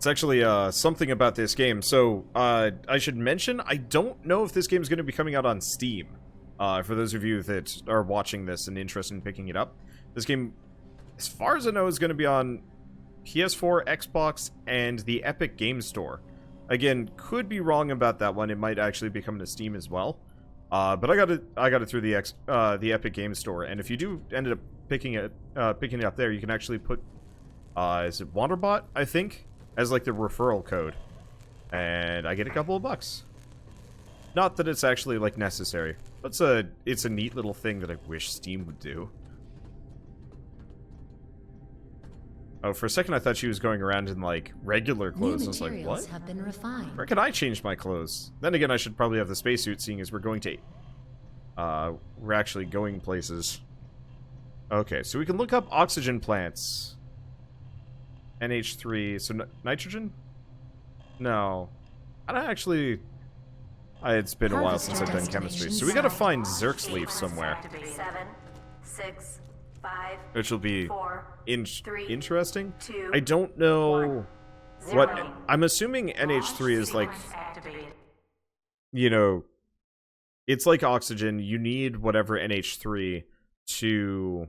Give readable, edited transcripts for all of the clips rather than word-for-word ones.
It's actually something about this game. So I should mention, I don't know if this game is going to be coming out on Steam. For those of you that are watching this and interested in picking it up, this game, as far as I know, is going to be on PS4, Xbox, and the Epic Game Store. Again, could be wrong about that one. It might actually be coming to Steam as well. But I got it through the Epic Game Store, and if you do end up picking it up there, you can actually put is it Wanderbot, I think, as like the referral code, and I get a couple of bucks. Not that it's actually like necessary, but it's a neat little thing that I wish Steam would do. Oh, for a second I thought she was going around in, like, regular clothes. I was like, what? Have been refined. Where can I change my clothes? Then again, I should probably have the spacesuit, seeing as we're going to... we're actually going places. Okay, so we can look up oxygen plants. NH3, so nitrogen? No. I don't actually... it's been a while since I've done chemistry, so we gotta find Zerk's leaf somewhere. 7, 6, 5, which will be 4, 3, interesting. 2, I don't know what... 0. I'm assuming NH3 is like, Activated. you know, it's like oxygen. You need whatever NH3 to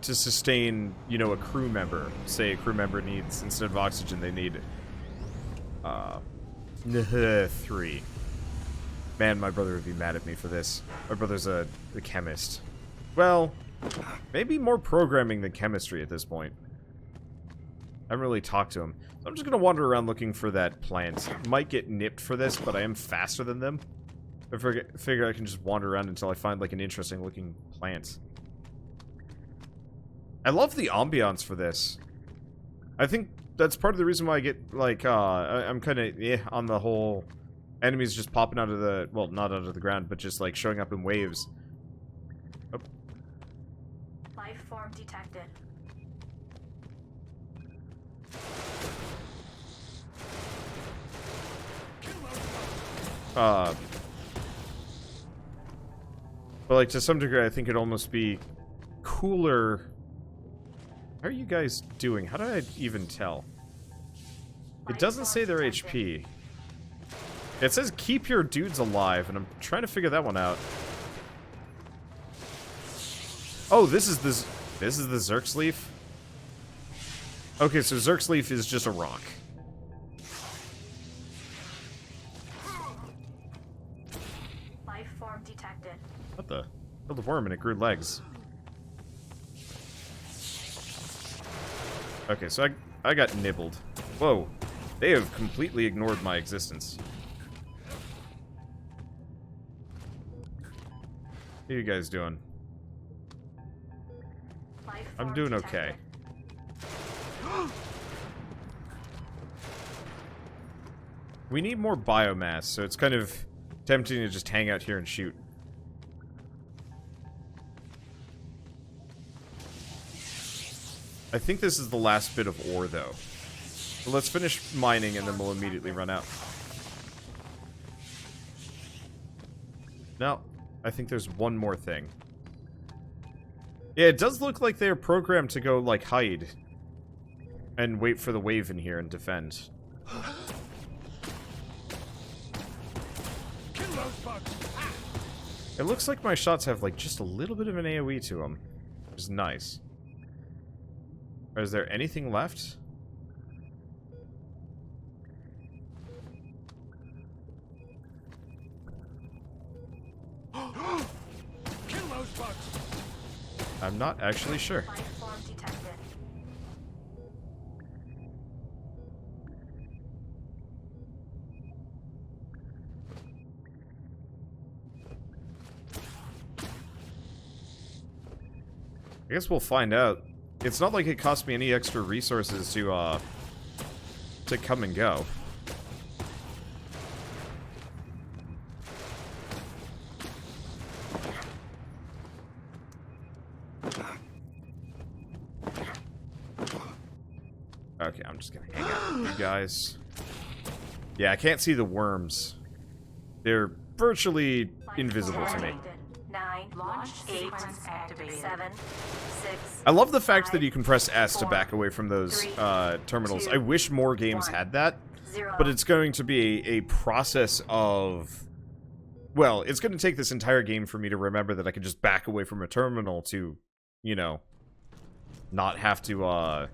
sustain, you know, a crew member. Say a crew member needs, instead of oxygen, they need 3. Man, my brother would be mad at me for this. My brother's a chemist. Well, maybe more programming than chemistry at this point. I haven't really talked to him. So I'm just going to wander around looking for that plant. Might get nipped for this, but I am faster than them. I figure I can just wander around until I find, like, an interesting looking plant. I love the ambiance for this. I think that's part of the reason why I get, like, I'm kind of, on the whole... Enemies just popping out of the... Well, not out of the ground, but just, like, showing up in waves. Oh. Life form detected. But, like, to some degree, I think it'd almost be cooler... How are you guys doing? How do I even tell? It doesn't say their HP. It says keep your dudes alive, and I'm trying to figure that one out. Oh, this is the Zerk's leaf? Okay, so Zerk's leaf is just a rock. Life form detected. What the? Killed a worm and it grew legs. Okay, so I got nibbled. Whoa. They have completely ignored my existence. How are you guys doing? Life I'm form doing okay. detected. We need more biomass, so it's kind of tempting to just hang out here and shoot. I think this is the last bit of ore, though. So let's finish mining, and then we'll immediately run out. No, I think there's one more thing. Yeah, it does look like they're programmed to go, like, hide. And wait for the wave in here and defend. It looks like my shots have, like, just a little bit of an AoE to them. Which is nice. Or is there anything left? Kill those bugs. I'm not actually sure. Life form detected. I guess we'll find out. It's not like it cost me any extra resources to come and go. Okay, I'm just gonna hang out with you guys. Yeah, I can't see the worms. They're virtually invisible to me. 9, 9, Launch 8, sequence activated. 7, 6. I love the fact that 5, you can press S to 4, back away from those 3, terminals. 2, I wish more games 1, had that, 0. but it's going to be a process of... Well, it's going to take this entire game for me to remember that I can just back away from a terminal to, you know, not have to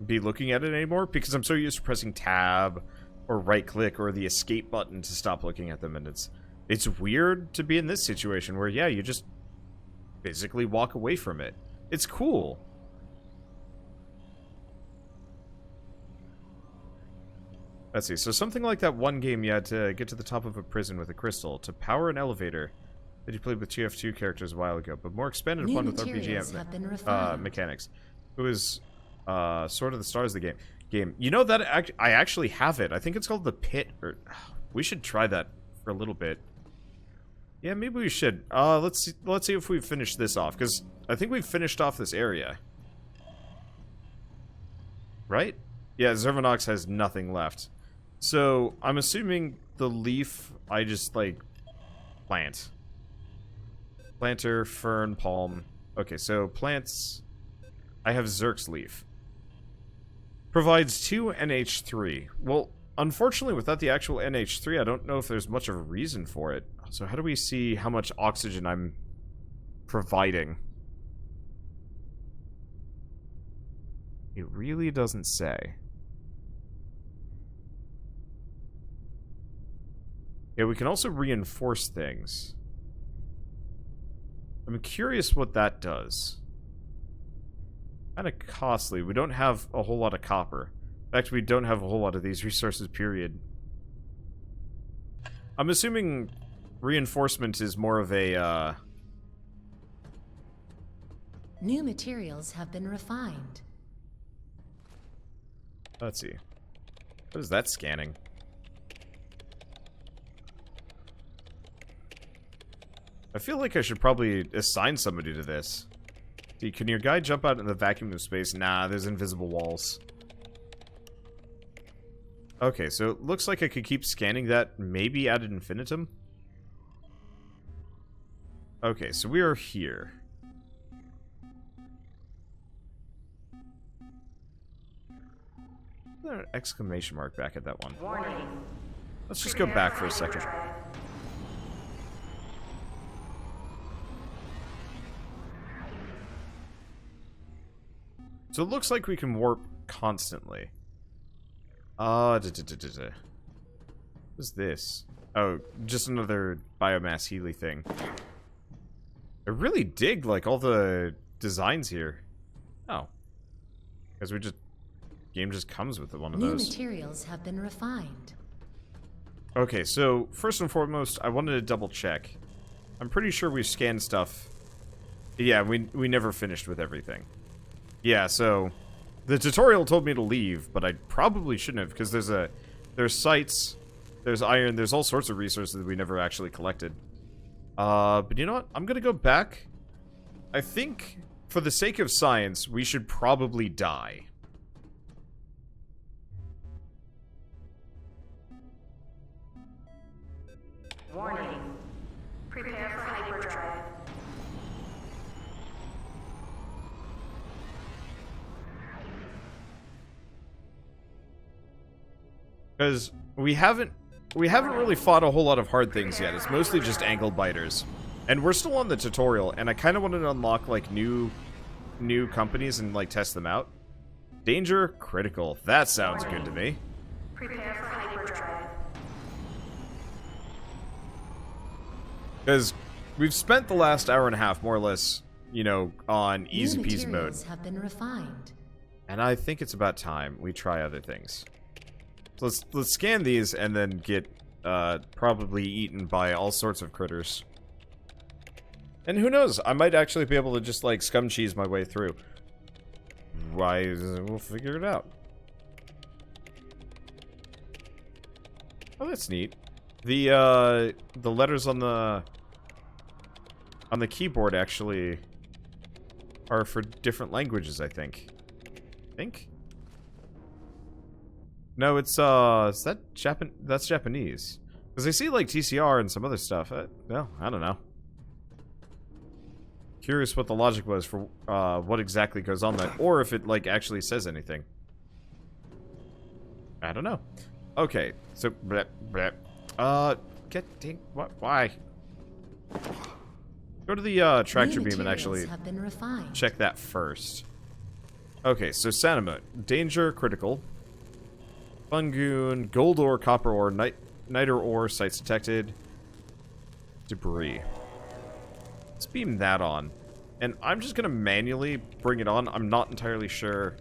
be looking at it anymore, because I'm so used to pressing tab or right click or the escape button to stop looking at them, and it's weird to be in this situation where, yeah, you just basically walk away from it. It's cool. Let's see, so something like that one game you had to get to the top of a prison with a crystal to power an elevator that you played with TF2 characters a while ago, but more expanded upon with RPG mechanics. It was Sword of the Stars, the game. You know that I actually have it. I think it's called The Pit, or we should try that for a little bit. Yeah, maybe we should. Let's see if we've finished this off, because I think we've finished off this area. Right? Yeah, Zervanox has nothing left. So, I'm assuming the leaf I just, like, plant. Planter, fern, palm. Okay, so plants... I have Zerk's leaf. Provides 2 NH3. Well, unfortunately, without the actual NH3, I don't know if there's much of a reason for it. So how do we see how much oxygen I'm providing? It really doesn't say. Yeah, we can also reinforce things. I'm curious what that does. Kind of costly. We don't have a whole lot of copper. In fact, we don't have a whole lot of these resources, period. I'm assuming reinforcement is more of a, New materials have been refined. Let's see. What is that scanning? I feel like I should probably assign somebody to this. See, can your guy jump out in the vacuum of space? Nah, there's invisible walls. Okay, so it looks like I could keep scanning that, maybe ad infinitum? Okay, so we are here. Is there an exclamation mark back at that one? Warning. Let's just go back for a second. So it looks like we can warp constantly. What is this? Oh, just another biomass Healy thing. I really dig, like, all the designs here. Oh. Because we just... Game just comes with one of New those. materials have been refined. Okay, so, first and foremost, I wanted to double check. I'm pretty sure we've scanned stuff. Yeah, we never finished with everything. Yeah, so... The tutorial told me to leave, but I probably shouldn't have, because there's sights, there's iron, there's all sorts of resources that we never actually collected. But you know what? I'm gonna go back. I think, for the sake of science, we should probably die. Warning. Prepare for hyperdrive. Because we haven't really fought a whole lot of hard things yet. It's mostly just angle biters. And we're still on the tutorial, and I kind of wanted to unlock, like, new companies and, like, test them out. Danger critical. That sounds good to me. Prepare for hyperdrive. Because we've spent the last hour and a half, more or less, you know, on easy New peasy mode. materials have been refined. And I think it's about time we try other things. So let's scan these and then get probably eaten by all sorts of critters. And who knows? I might actually be able to just, like, scum cheese my way through. Why? We'll figure it out. Oh, that's neat. The letters on the keyboard actually are for different languages, I think. No, it's, is that that's Japanese. Because I see, like, TCR and some other stuff. Well, I don't know. Curious what the logic was for what exactly goes on that, or if it, like, actually says anything. I don't know. Okay, so, what, why? Go to the tractor beam and actually check that first. Okay, so Sanamut. Danger, critical. Fungoon, gold ore, copper ore, niter ore, sites detected. Debris. Let's beam that on. And I'm just gonna manually bring it on. I'm not entirely sure.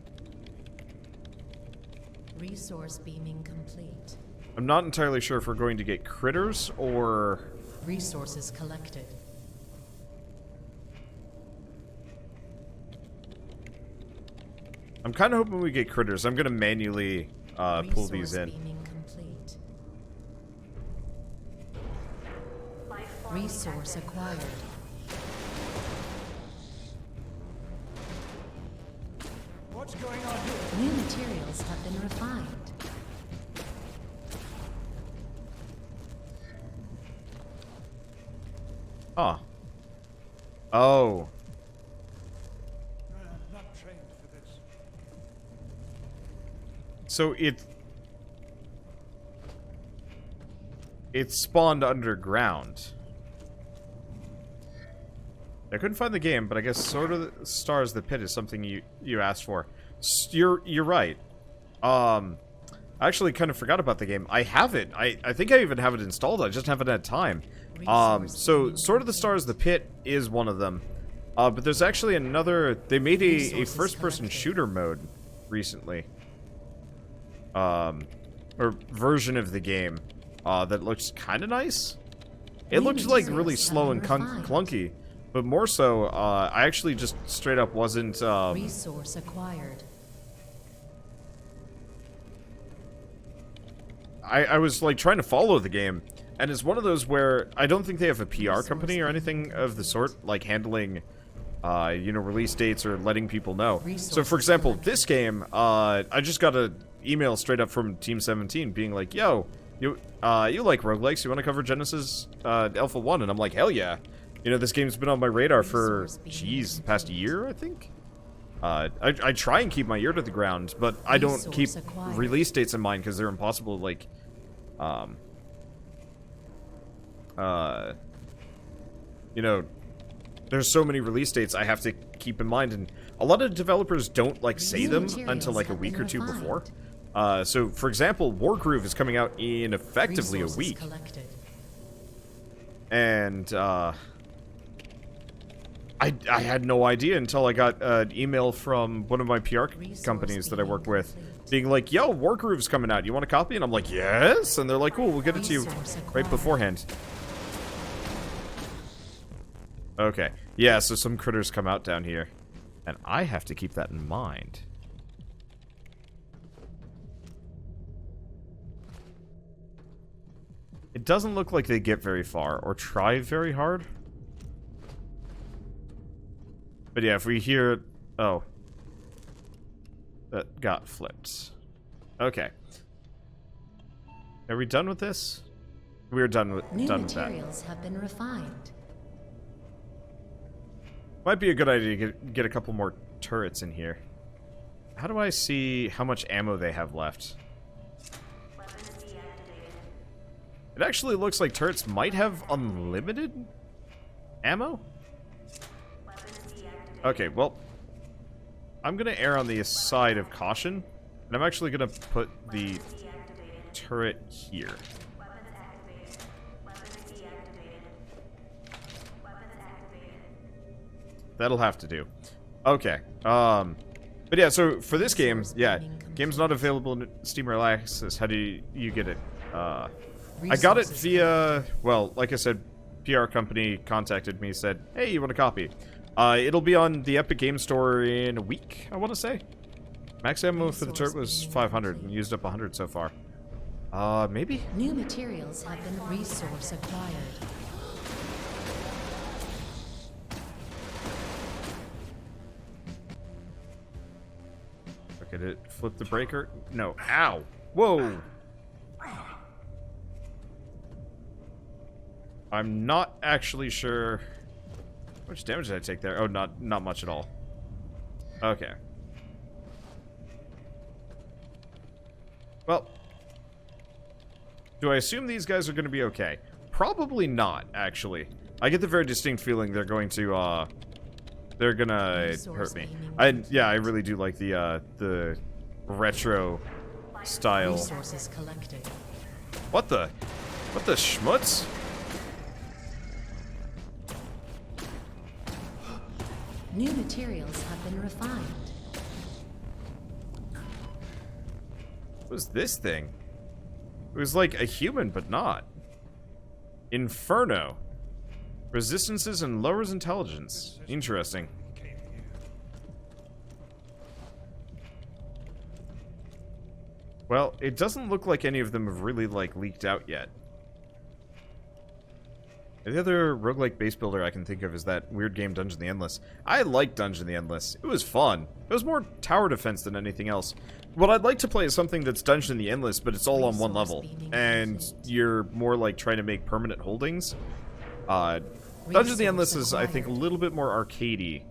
Resource beaming complete. I'm not entirely sure if we're going to get critters or... Resources collected. I'm kind of hoping we get critters. I'm gonna manually pull these in. Beaming complete. Life form Resource detected. acquired. What's going on here? New materials have been refined. Ah. Oh. I'm not trained for this. So it spawned underground. I couldn't find the game, but I guess Sword of the Stars, the Pit is something you asked for. You're right. I actually kind of forgot about the game. I have it. I think I even have it installed. I just haven't had time. So Sword of the Stars, the Pit is one of them. But there's actually another. They made a first-person shooter mode recently. Or version of the game that looks kind of nice. It looked like really slow and clunky. But more so, I actually just straight up wasn't, Resource acquired. I was, like, trying to follow the game, and it's one of those where I don't think they have a PR company or anything of the sort, like, handling, you know, release dates or letting people know. So, for example, this game, I just got an email straight up from Team 17 being like, yo, you like roguelikes, you want to cover Genesis, Alpha 1? And I'm like, hell yeah. You know, this game's been on my radar for, geez, the past year, I think? I try and keep my ear to the ground, but I don't keep release dates in mind because they're impossible to, like, you know, there's so many release dates I have to keep in mind, and a lot of developers don't, like, say them until, like, a week or two before. So, for example, Wargroove is coming out in effectively a week. And, I had no idea until I got an email from one of my PR companies that I work with being like, yo, Wargroove's coming out. You want a copy? And I'm like, yes. And they're like, cool, we'll get it to you right beforehand. Okay. Yeah, so some critters come out down here. And I have to keep that in mind. It doesn't look like they get very far or try very hard. But yeah, if we hear... Oh. That got flipped. Okay. Are we done with this? We're done with that. New materials have been refined. Might be a good idea to get a couple more turrets in here. How do I see how much ammo they have left? Weapons deactivated. It actually looks like turrets might have unlimited ammo? Weapons deactivated. Okay, well, I'm gonna err on the side of caution, and I'm actually gonna put the Deactivated. turret here. Weapons activated. Weapons deactivated. Weapons activated. That'll have to do. Okay. But yeah, so for this game, yeah, game's not available in Steam Early Access. How do you get it? I got it via, well, like I said, PR company contacted me, said, hey, you want a copy? It'll be on the Epic Game Store in a week, I want to say. Max ammo for the turret was 500 and used up 100 so far. Maybe? New materials have been resource acquired. Okay, did it flip the breaker? No. Ow! Whoa! I'm not actually sure... How much damage did I take there? Oh, not much at all. Okay. Well... Do I assume these guys are going to be okay? Probably not, actually. I get the very distinct feeling they're going to, they're gonna hurt me. Yeah, I really do like the retro style. Resources collected. What the schmutz? New materials have been refined. What was this thing? It was like a human, but not. Inferno. Resistances and lowers intelligence. Interesting. Well, it doesn't look like any of them have really, like, leaked out yet. The other roguelike base builder I can think of is that weird game Dungeon the Endless. I like Dungeon the Endless. It was fun. It was more tower defense than anything else. What I'd like to play is something that's Dungeon the Endless, but it's all on one level. And you're more like trying to make permanent holdings. Dungeon the Endless is, I think, a little bit more arcadey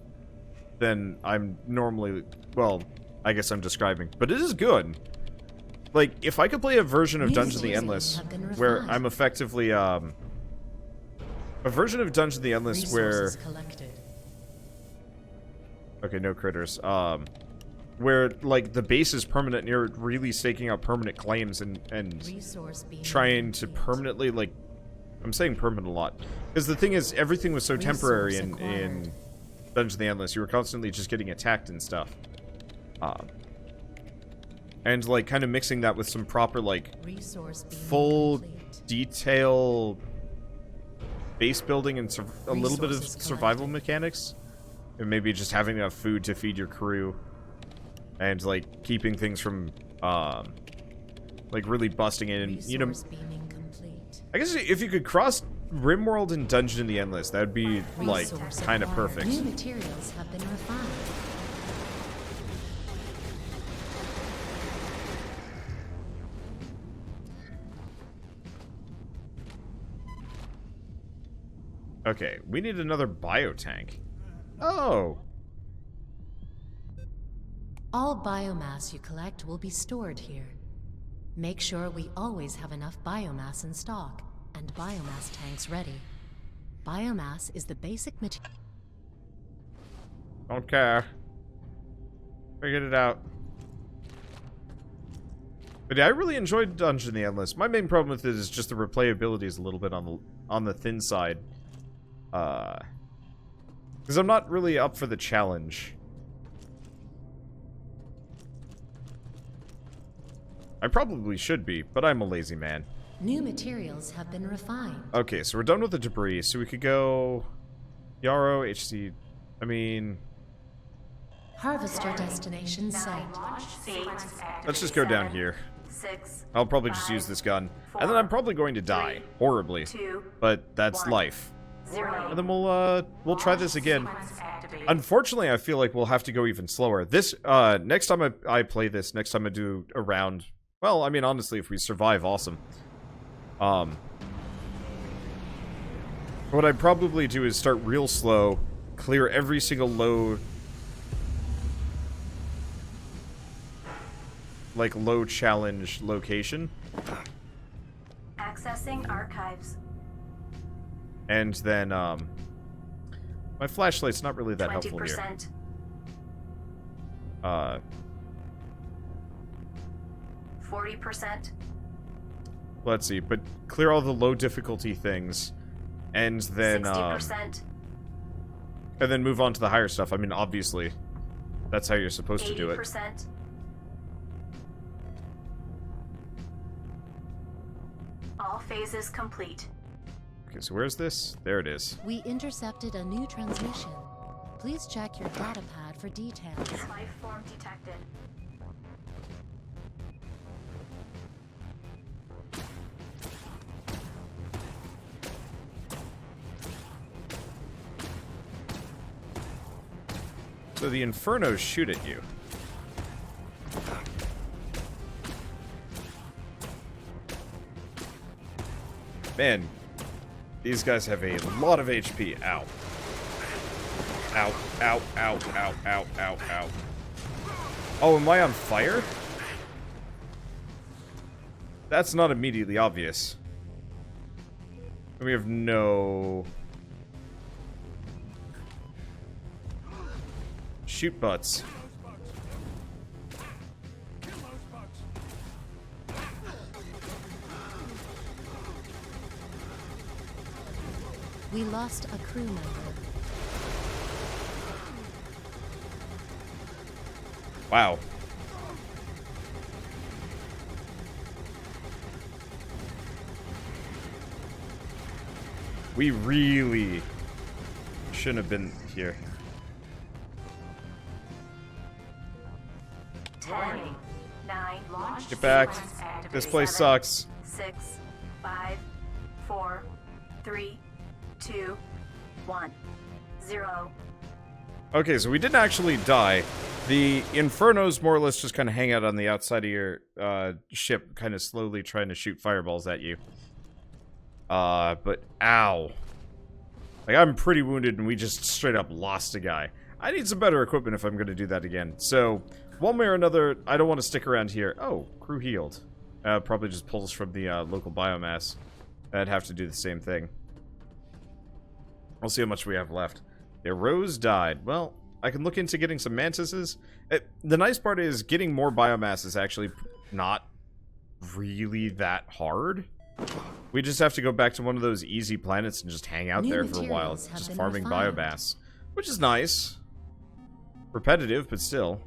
than I'm normally... Well, I guess I'm describing. But it is good. Like, if I could play a version of Dungeon the Endless where I'm effectively, a version of Dungeon the Endless where... Okay, no critters. Where, like, the base is permanent and you're really staking out permanent claims and trying to permanently, like... I'm saying permanent a lot. Because the thing is, everything was so temporary in Dungeon the Endless. You were constantly just getting attacked and stuff. And, like, kind of mixing that with some proper, like, full detail base building and a little bit of survival mechanics. And maybe just having enough food to feed your crew. And, like, keeping things from, like, really busting in. And, you know, I guess if you could cross RimWorld and Dungeon the Endless, that would be, like, kind of perfect. New materials have been refined. Okay, we need another biotank. Oh! All biomass you collect will be stored here. Make sure we always have enough biomass in stock, and biomass tanks ready. Biomass is the basic material. Don't care. Figured it out. But yeah, I really enjoyed Dungeon the Endless. My main problem with it is just the replayability is a little bit on the thin side. Because I'm not really up for the challenge. I probably should be, but I'm a lazy man. New materials have been refined. Okay, so we're done with the debris, so we could go... Yarrow, HC... I mean... Harvester destination site. Let's just go down here. I'll probably just use this gun. And then I'm probably going to die. Horribly. But that's life. And then we'll try this again. Unfortunately, I feel like we'll have to go even slower. This, next time I play this, next time I do a round... Well, I mean, honestly, if we survive, awesome. What I'd probably do is start real slow, clear every single low... like, low challenge location. Accessing archives. And then, my flashlight's not really that 20%. helpful here. 40%. Let's see, but clear all the low difficulty things, and then, 60%. and then move on to the higher stuff. I mean, obviously, that's how you're supposed to do it. 80%. All phases complete. Okay, so where's this? There it is. We intercepted a new transmission. Please check your data pad for details. Life form detected. So the Infernos shoot at you. Man, These guys have a lot of HP. Ow. Ow, ow, ow, ow, ow, ow, ow. Oh, am I on fire? That's not immediately obvious. We have no... Shoot butts. We lost a crew member. Wow. We really shouldn't have been here. Warning. 9. Launch. Get back. sequence activated. This place 7, sucks. 6, 5, 4, 3, 2, 1, 0. Okay, so we didn't actually die. The Infernos more or less just kind of hang out on the outside of your ship, kind of slowly trying to shoot fireballs at you. But ow. Like, I'm pretty wounded and we just straight up lost a guy. I need some better equipment if I'm going to do that again. So, one way or another, I don't want to stick around here. Oh, crew healed. Probably just pulls from the local biomass. I'd have to do the same thing. We'll see how much we have left. Yeah, Rose died. Well, I can look into getting some mantises. The nice part is getting more biomass is actually not really that hard. We just have to go back to one of those easy planets and just hang out there for a while, just farming biomass. Which is nice. Repetitive, but still.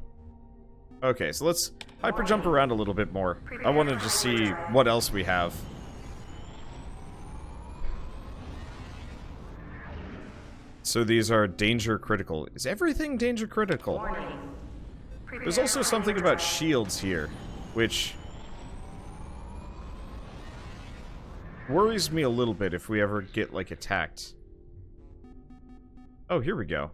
Okay, so let's hyper jump around a little bit more. I want to just see what else we have. So these are danger critical. Is everything danger critical? There's also something about shields here, which worries me a little bit if we ever get, like, attacked. Oh, here we go.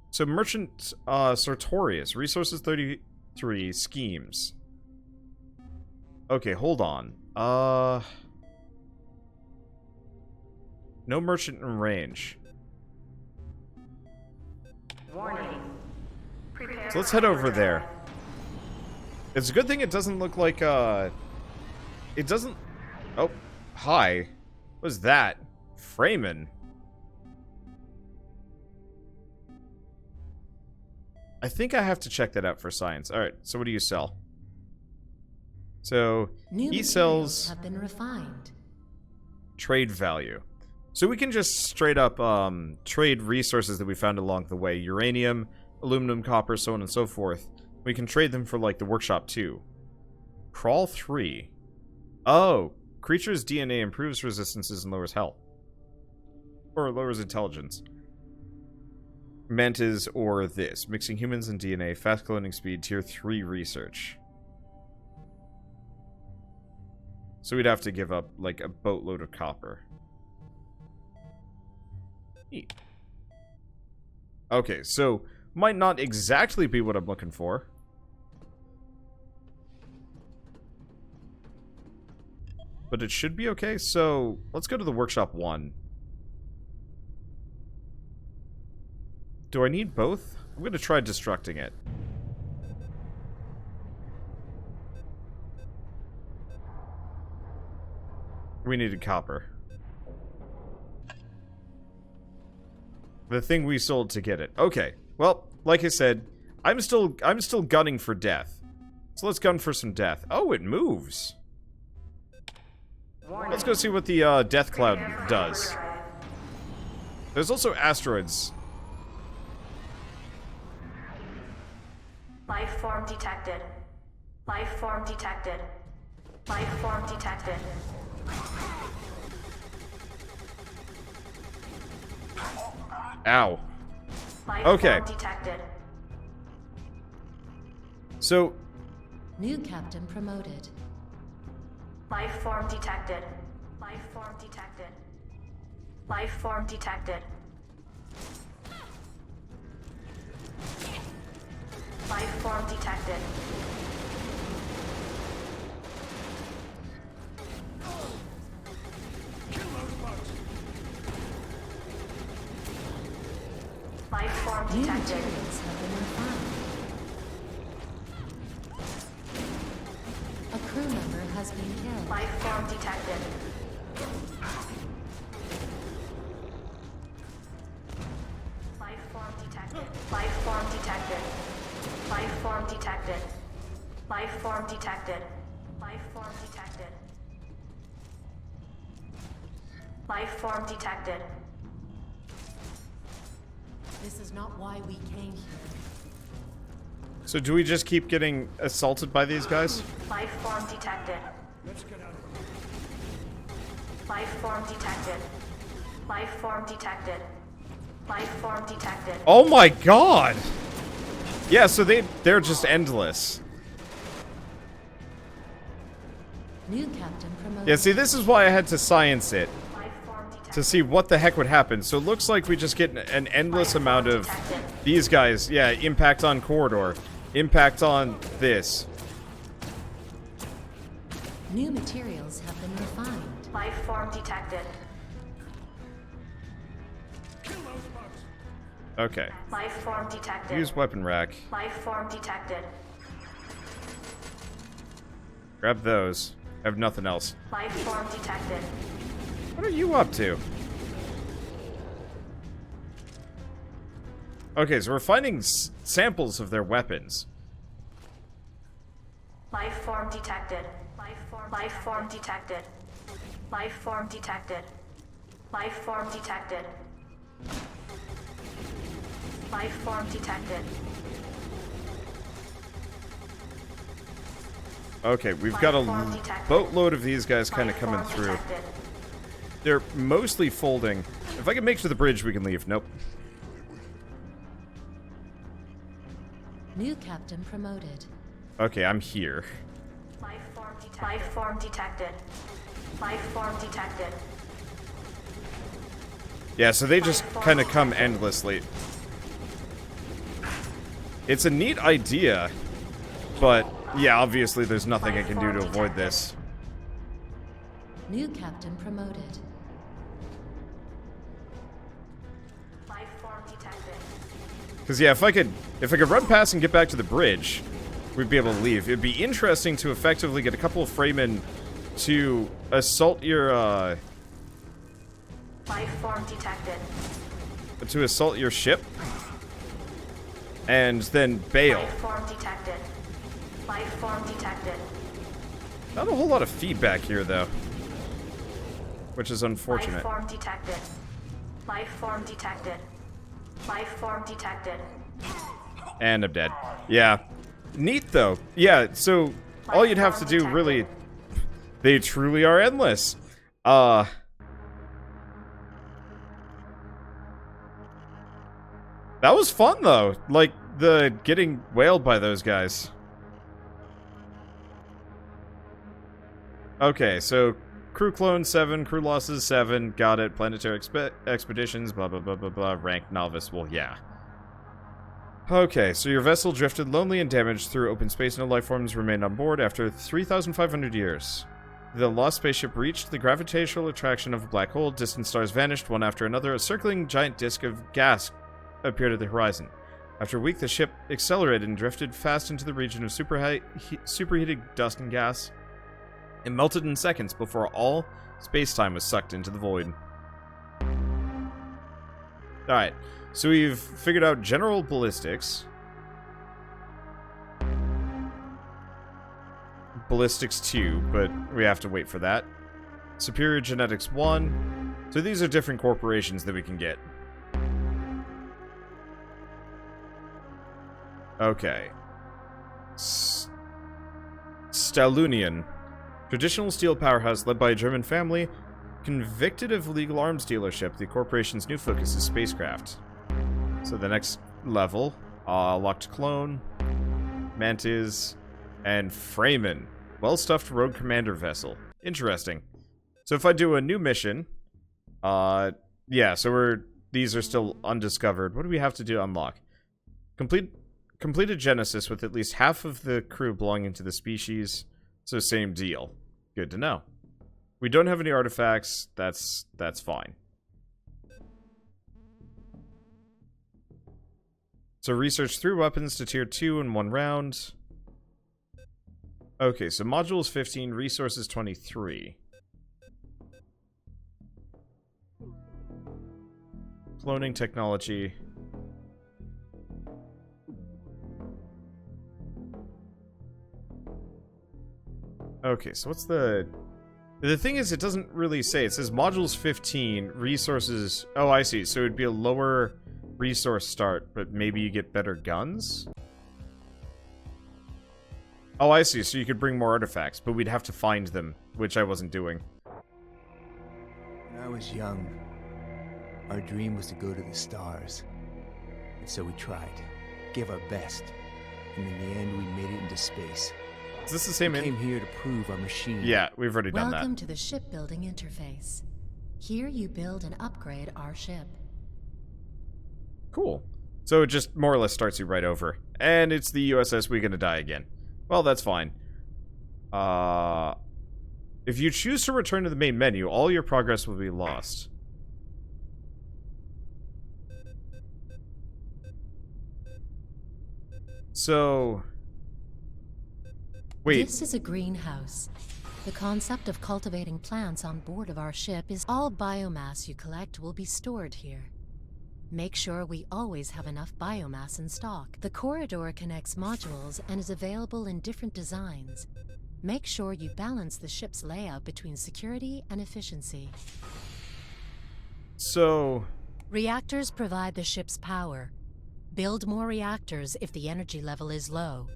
So, Merchant Sartorius. Resources 33. Schemes. Okay, hold on. No merchant in range. Warning. So let's head over there. It's a good thing it doesn't look like, it doesn't... Oh, hi. What is that? Freeman. I think I have to check that out for science. Alright, so what do you sell? So, New he sells materials have been refined. trade value. So we can just straight up trade resources that we found along the way. Uranium, aluminum, copper, so on and so forth. We can trade them for, like, the workshop too. Crawl 3. Oh, creature's DNA improves resistances and lowers health. Or lowers intelligence. Mantis or this. Mixing humans and DNA. Fast cloning speed. Tier 3 research. So we'd have to give up, like, a boatload of copper. Neat. Okay, so might not exactly be what I'm looking for. But it should be okay, so let's go to the workshop 1. Do I need both? I'm going to try destructing it. We needed copper. The thing we sold to get it. Okay. Well, like I said, I'm still gunning for death. So let's gun for some death. Oh, it moves. Let's go see what the death cloud does. There's also asteroids. Life form detected. Life form detected. Life form detected. Ow. Life Okay. form detected. So, New captain promoted. Life form detected. Life form detected. Life form detected. Life form detected. Kill those bugs. New detected. materials have been refined. A crew member has been killed. Life form detected. Life form detected. Life form detected. Life form detected. Life form detected. Life form detected. Life form detected. This is not why we came here. So do we just keep getting assaulted by these guys? Life form detected. Let's get out of here. Life form detected. Life form detected. Life form detected. Oh my god! Yeah, so they're just endless. New captain promoted. Yeah, see, this is why I had to science it. Life form detected. To see what the heck would happen. So it looks like we just get an endless amount of these guys. Yeah, impact on corridor. Impact on this. New materials have been refined. Life form detected. Kill those bugs. Okay. Life form detected. Use weapon rack. Life form detected. Grab those. I have nothing else. Life form detected. What are you up to? Okay, so we're finding samples of their weapons. Life form detected. Life form detected. Life form detected. Life form detected. Life form detected. Okay, we've got a boatload of these guys kind of Life coming form through. detected. They're mostly folding. If I can make it to the bridge, we can leave. Nope. New captain promoted. Okay, I'm here. Life form detected. Life form detected. Life form detected. Yeah, so they just kind of come endlessly. It's a neat idea, but yeah, obviously there's nothing I can do to avoid this. New captain promoted. Life form detected. Because yeah, if I could run past and get back to the bridge, we'd be able to leave. It'd be interesting to effectively get a couple of Freemen to assault your Life form detected. ship, and then bail. Life form detected. Life form detected. Not a whole lot of feedback here, though, which is unfortunate. Life form detected. Life form detected. Life form detected. And I'm dead. Yeah. Neat, though. Yeah, so all you'd have to do, really... They truly are endless. That was fun, though. Like, the getting whaled by those guys. Okay, so... Crew clone 7, crew losses 7, got it. Planetary expeditions, blah blah blah blah blah. Rank novice, well, yeah. Okay, so your vessel drifted lonely and damaged through open space. No life forms remained on board after 3,500 years. The lost spaceship reached the gravitational attraction of a black hole. Distant stars vanished one after another. A circling giant disk of gas appeared at the horizon. After a week, the ship accelerated and drifted fast into the region of superheated dust and gas. It melted in seconds before all space-time was sucked into the void. Alright, so we've figured out general ballistics. Ballistics 2, but we have to wait for that. Superior genetics 1. So these are different corporations that we can get. Okay. Stalunian. Traditional steel powerhouse led by a German family, convicted of illegal arms dealership. The corporation's new focus is spacecraft. So the next level, locked clone, Mantis, and Freeman. Well-stuffed rogue commander vessel. Interesting. So if I do a new mission, yeah, so these are still undiscovered. What do we have to do to unlock? Complete a Genesis with at least half of the crew belonging to the species. So same deal. Good to know. We don't have any artifacts. That's fine. So research 3 weapons to tier 2 in 1 round. Okay, so modules 15, resources 23. Cloning technology. Okay, so what's the thing is, it doesn't really say. It says modules 15, resources... Oh, I see. So it'd be a lower resource start, but maybe you get better guns? Oh, I see. So you could bring more artifacts, but we'd have to find them, which I wasn't doing. When I was young, our dream was to go to the stars. And so we tried, gave our best, and in the end we made it into space. Is this the same We came here to prove our machine. Yeah, we've already done that. Welcome to the shipbuilding interface. Here you build and upgrade our ship. Cool. So it just more or less starts you right over. And it's the USS We're Gonna Die Again. Well, that's fine. If you choose to return to the main menu, all your progress will be lost. So... Wait. This is a greenhouse. The concept of cultivating plants on board of our ship is all biomass you collect will be stored here. Make sure we always have enough biomass in stock. The corridor connects modules and is available in different designs. Make sure you balance the ship's layout between security and efficiency. So... Reactors provide the ship's power. Build more reactors if the energy level is low.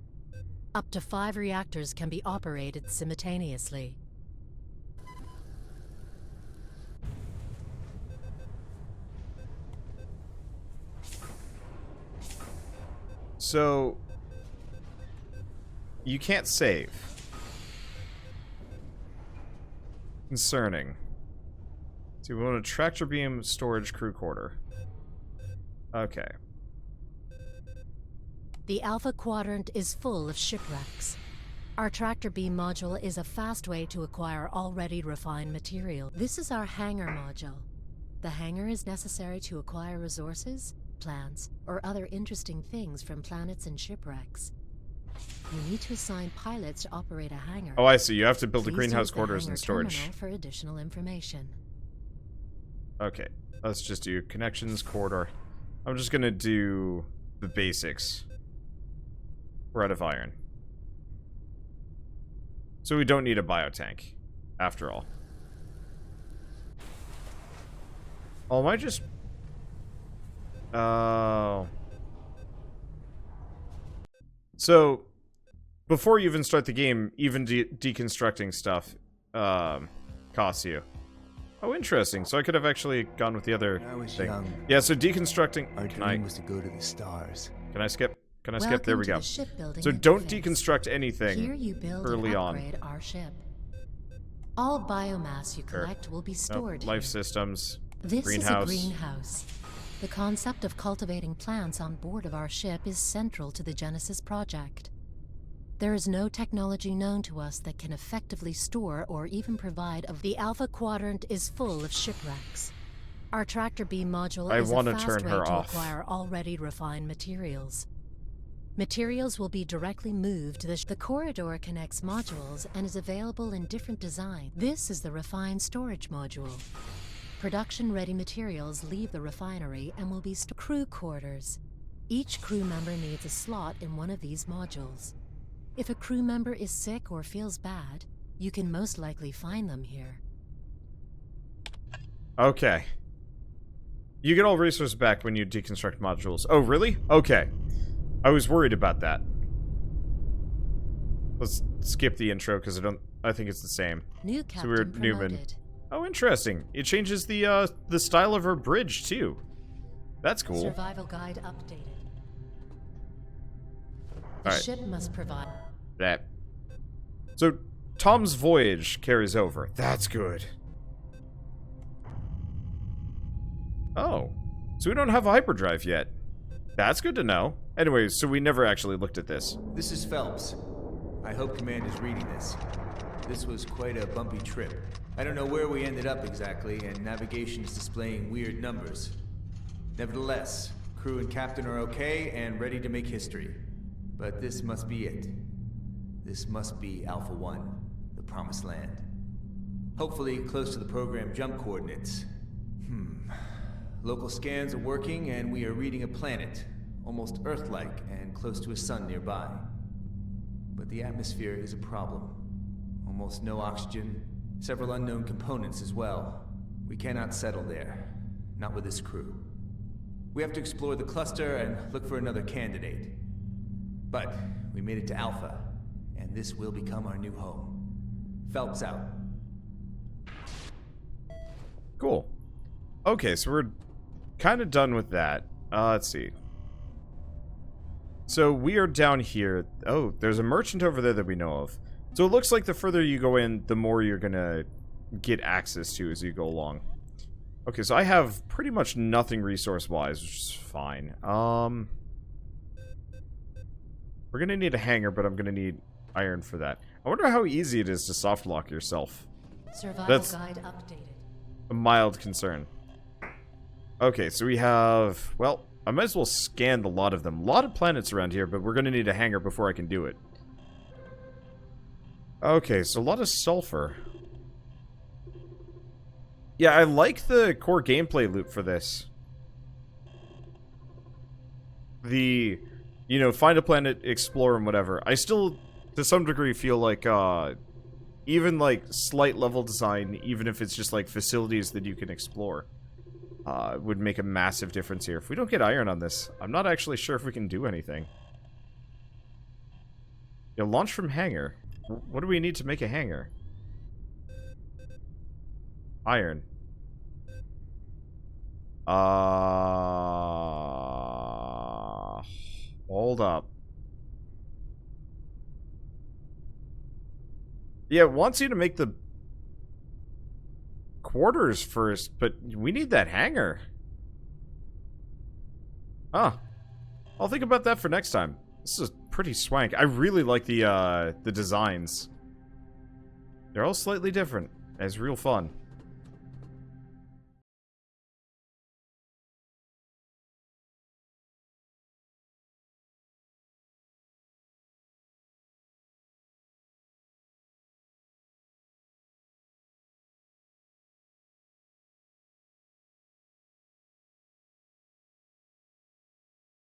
Up to 5 reactors can be operated simultaneously. So... You can't save. Concerning. So we want a tractor beam storage crew quarter. Okay. The Alpha Quadrant is full of shipwrecks. Our tractor beam module is a fast way to acquire already refined material. This is our hangar module. The hangar is necessary to acquire resources, plants, or other interesting things from planets and shipwrecks. You need to assign pilots to operate a hangar. Oh, I see. You have to build a Please greenhouse use the quarters hangar and storage. terminal for additional information. Okay. Let's just do connections, corridor. I'm just gonna do the basics. We're out of iron. So we don't need a biotank, after all. Oh, am I just... Oh... So, before you even start the game, even deconstructing stuff costs you. Oh, interesting. So I could have actually gone with the other When I was thing. young, Yeah, so deconstructing... our Can I, dream was to go to the stars. can I skip? Can I skip? There we go. Welcome to the shipbuilding So don't interface. deconstruct anything Here you build early and on. upgrade our ship. All biomass you Sure. collect will be Nope, stored life here. systems. This greenhouse. is a greenhouse. The concept of cultivating plants on board of our ship is central to the Genesis project. There is no technology known to us that can effectively store or even provide of the Alpha Quadrant is full of shipwrecks. Our tractor beam module I is a wanna fast turn way her to off. acquire already refined materials. Materials will be directly moved to the corridor connects modules and is available in different designs. This is the refined storage module. Production-ready materials leave the refinery and will be crew quarters. Each crew member needs a slot in one of these modules. If a crew member is sick or feels bad, you can most likely find them here. Okay. You get all resources back when you deconstruct modules. Oh, really? Okay. I was worried about that. Let's skip the intro because I think it's the same. New So captain we're promoted. Newman. Oh, interesting. It changes the style of our bridge too. That's cool. Survival guide updated. The Alright. ship must provide... That. So Tom's voyage carries over. That's good. Oh. So we don't have a hyperdrive yet. That's good to know. Anyway, so we never actually looked at this. This is Phelps. I hope Command is reading this. This was quite a bumpy trip. I don't know where we ended up exactly, and navigation is displaying weird numbers. Nevertheless, Crew and captain are okay and ready to make history. But this must be it. This must be Alpha 1, the promised land. Hopefully close to the program jump coordinates. Local scans are working and we are reading a planet, almost Earth-like and close to a sun nearby. But the atmosphere is a problem. Almost no oxygen, several unknown components as well. We cannot settle there. Not with this crew. We have to explore the cluster and look for another candidate. But we made it to Alpha, and this will become our new home. Phelps out. Cool. Okay, so we're kind of done with that. Let's see. So we are down here. Oh, there's a merchant over there that we know of. So it looks like the further you go in, the more you're gonna get access to as you go along. Okay, so I have pretty much nothing resource-wise, which is fine. We're gonna need a hangar, but I'm gonna need iron for that. I wonder how easy it is to softlock yourself. Survival That's guide updated. a mild concern. Okay, so we have... Well, I might as well scan a lot of them. A lot of planets around here, but we're gonna need a hangar before I can do it. Okay, so a lot of sulfur. Yeah, I like the core gameplay loop for this. The, you know, find a planet, explore, and whatever. I still, to some degree, feel like, even, like, slight level design, even if it's just, like, facilities that you can explore, would make a massive difference here. If we don't get iron on this, I'm not actually sure if we can do anything. Yeah, launch from hangar. What do we need to make a hangar? Iron. Hold up. Yeah, it wants you to make the quarters first, but we need that hangar. Huh. I'll think about that for next time. This is pretty swank. I really like the designs. They're all slightly different. It's real fun.